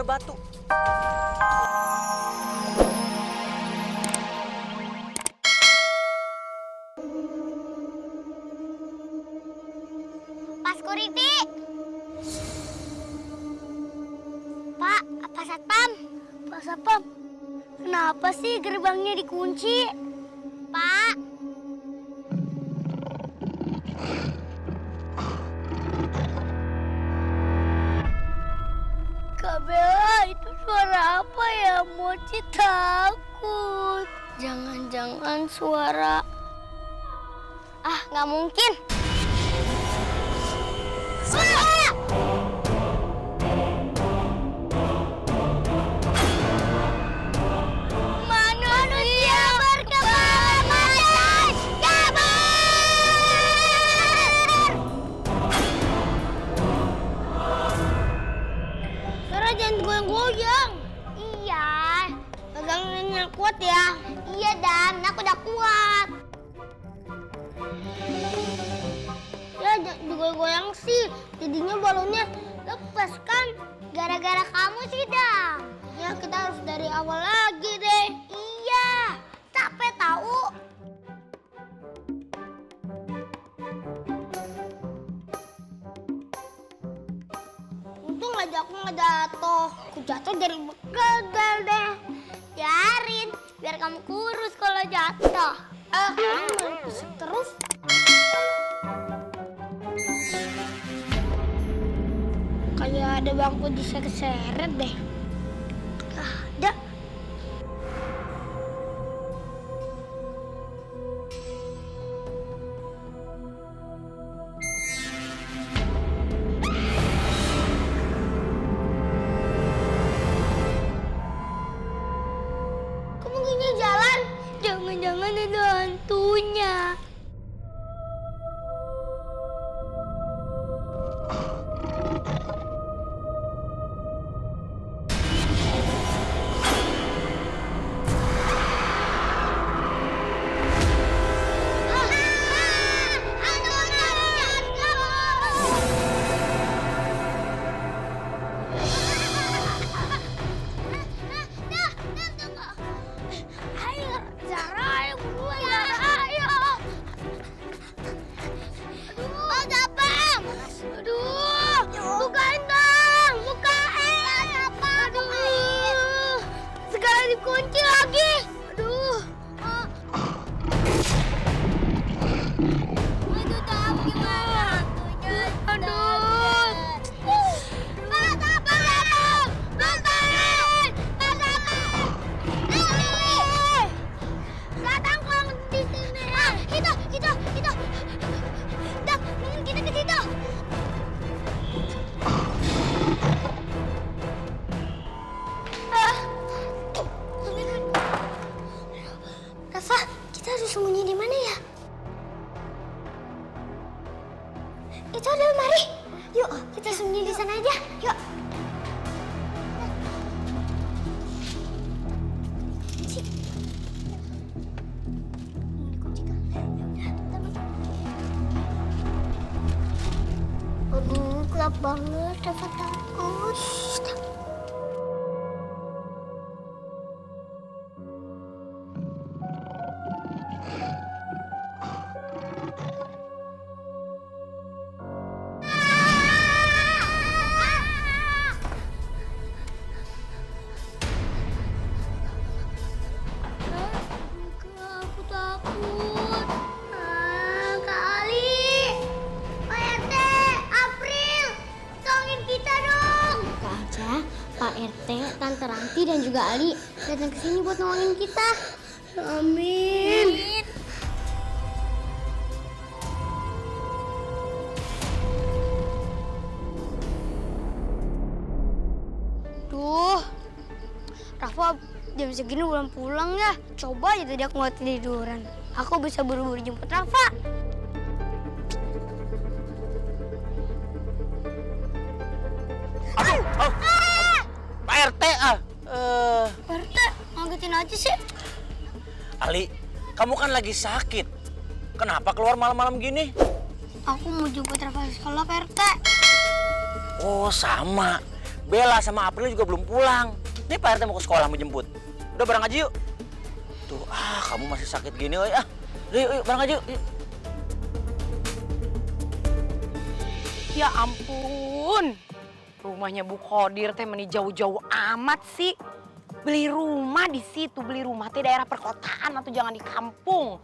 lempar batu. Pak Security. Pak Satpam. Pak Satpam, kenapa sih gerbangnya dikunci? Pak. Kak Bella, itu suara apa ya? Mochi takut. Jangan-jangan suara... Ah, nggak mungkin. Suara! Manusia berkepala macan, kabur! Suara jangan goyang-goyang. Iya. Pegangin yang kuat ya. Iya, Dan. Aku udah kuat. Ya, jangan digoyang sih. Jadinya balonnya lepas kan. Gara-gara kamu sih, Dam. Ya, kita harus dari awal lagi deh. Iya. Capek tahu. Untung aja aku nggak jatuh. Aku jatuh dari begadal deh. Biarin, biar kamu kurus kalau jatuh. Kamu main pusing terus. Kayak ada bangku diseret-seret deh. Ada. Kamu gini jalan? Jangan-jangan ada hantunya. Ayo, Zara, ayo keluar, Zara, ayo. Aduh, Zapam. Aduh, bukain dong, bukain. Aduh, sekarang dikunci lagi. Aduh. Aduh, tahu gimana? Aduh. Pak Zapam, bukain. Pak Zapam. Datang kong di sini. Itu. Dah, mending kita ke situ. Rafa, kita harus sembunyi di mana ya? Itu ada lemari. Yuk, kita sembunyi di sana aja. Yuk. Aduh, gelap banget, Rafa takut. Aku takut. Kak Ali, Pak RT, April, tolongin kita dong. Kak aja, Pak RT, Tante Ranti dan juga Ali datang ke sini buat nolongin kita. Amin. Duh, Rafa jam segini belum pulang ya. Coba aja tadi aku nggak tiduran. Aku bisa buru-buru jemput Rafa. Aduh, Pak RT Pak RT, ngagetin aja sih. Ali, kamu kan lagi sakit. Kenapa keluar malam-malam gini? Aku mau jemput Rafa di sekolah, Pak RT. Oh, sama. Bella sama April juga belum pulang. Nih Pak RT mau ke sekolah mau jemput. Udah bareng aja yuk. Tuh, kamu masih sakit gini, woy. Yuk, bareng aja yuk. Ya ampun, rumahnya Bu Kodir teh meni jauh-jauh amat sih. Beli rumah di situ, beli rumah teh daerah perkotaan atau jangan di kampung.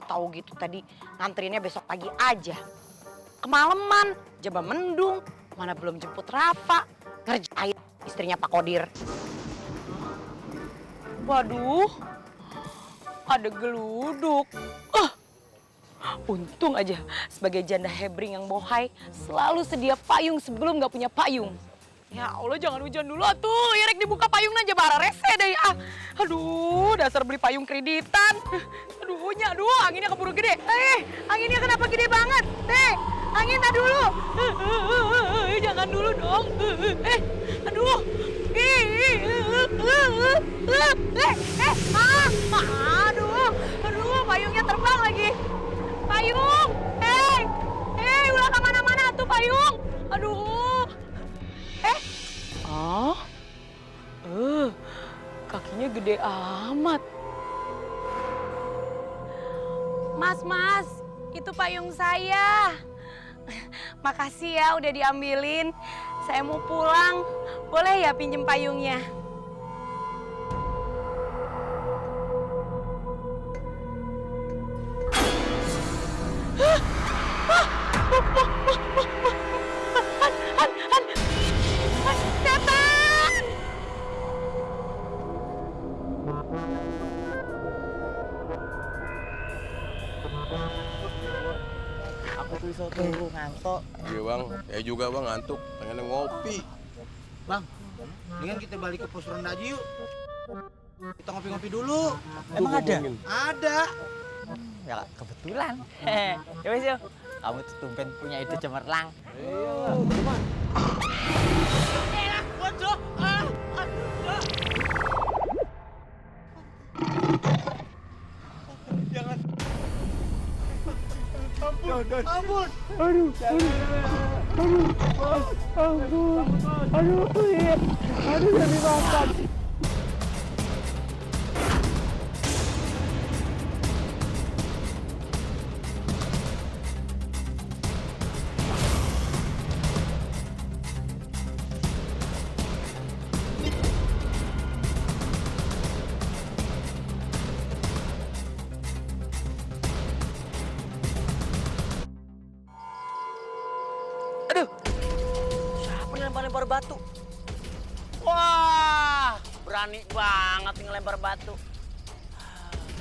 Tahu gitu tadi ngantrinnya besok pagi aja. Kemalaman, jam mendung, mana belum jemput Rafa. Ngerjain istrinya Pak Kodir. Waduh, ada geluduk. Untung aja sebagai janda hebring yang bohai selalu sedia payung sebelum gak punya payung. Ya Allah, jangan hujan dulu atuh. Ya rek dibuka payung aja bara rese deh ya. Aduh, dasar beli payung kreditan. Aduh, anginnya keburu gede. Anginnya kenapa gede banget? Anginnya dulu. Jangan dulu dong. Aduh. Aduh, payungnya terbang lagi. Payung, udah kemana-mana tuh payung. Aduh. Kakinya gede amat. Mas, itu payung saya. Makasih ya udah diambilin. Saya mau pulang. Boleh ya pinjem payungnya? Setan! Aku tuh bisa tunggu ngantuk. Iya bang, saya juga bang ngantuk, pengen ngopi. Bang, mendingan kita balik ke pos ronda aja yuk. Kita ngopi-ngopi dulu. Emang ada? Ada. Ya kebetulan. Ya wes yuk. Kamu tuh tumben punya ide cemerlang. Aduh, siapa nih lempar-lempar batu? Wah, berani banget nih ngelempar batu.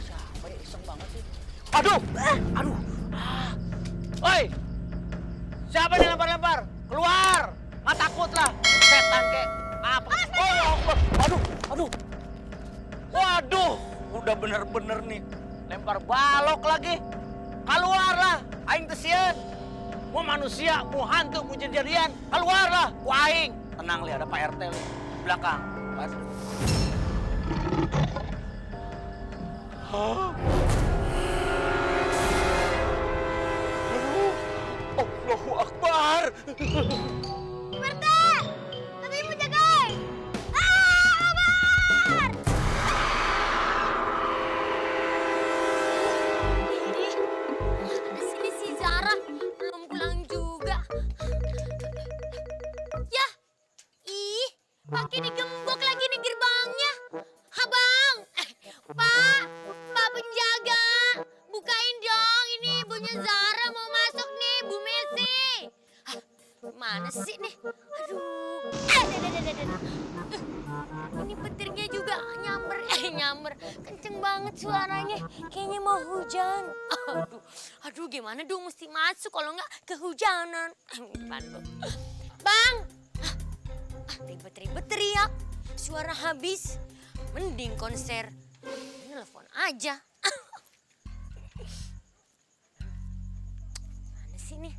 Siapa ya, iseng banget sih. Aduh, Oi, siapa nih lempar-lempar? Keluar, nggak takut lah. Setan kek, apa? Aduh. Waduh, udah bener-bener nih. Lempar balok lagi. Keluar lah, aing tesieun. Mau manusia, mau hantu, mau jadian, keluarlah, waing. Tenang li, ada Pak RT li, belakang. Allahu Akbar. Berta! Tapi mau jagai! Akbar! Ada sini si Zara, belum pulang juga. Yah! Pakai digembok lagi nih gerbangnya. Abang! Pak penjaga! Bukain dong, ini ibunya Zara mau masuk nih, Bu Messi. Mana sih nih? Aduh. Ini petirnya juga nyamber. Kenceng banget suaranya. Kayaknya mau hujan. Aduh, gimana dong mesti masuk kalau nggak kehujanan. Bang! Ribet-ribet teriak. Suara habis. Mending konser. Telepon aja. Mana sih nih?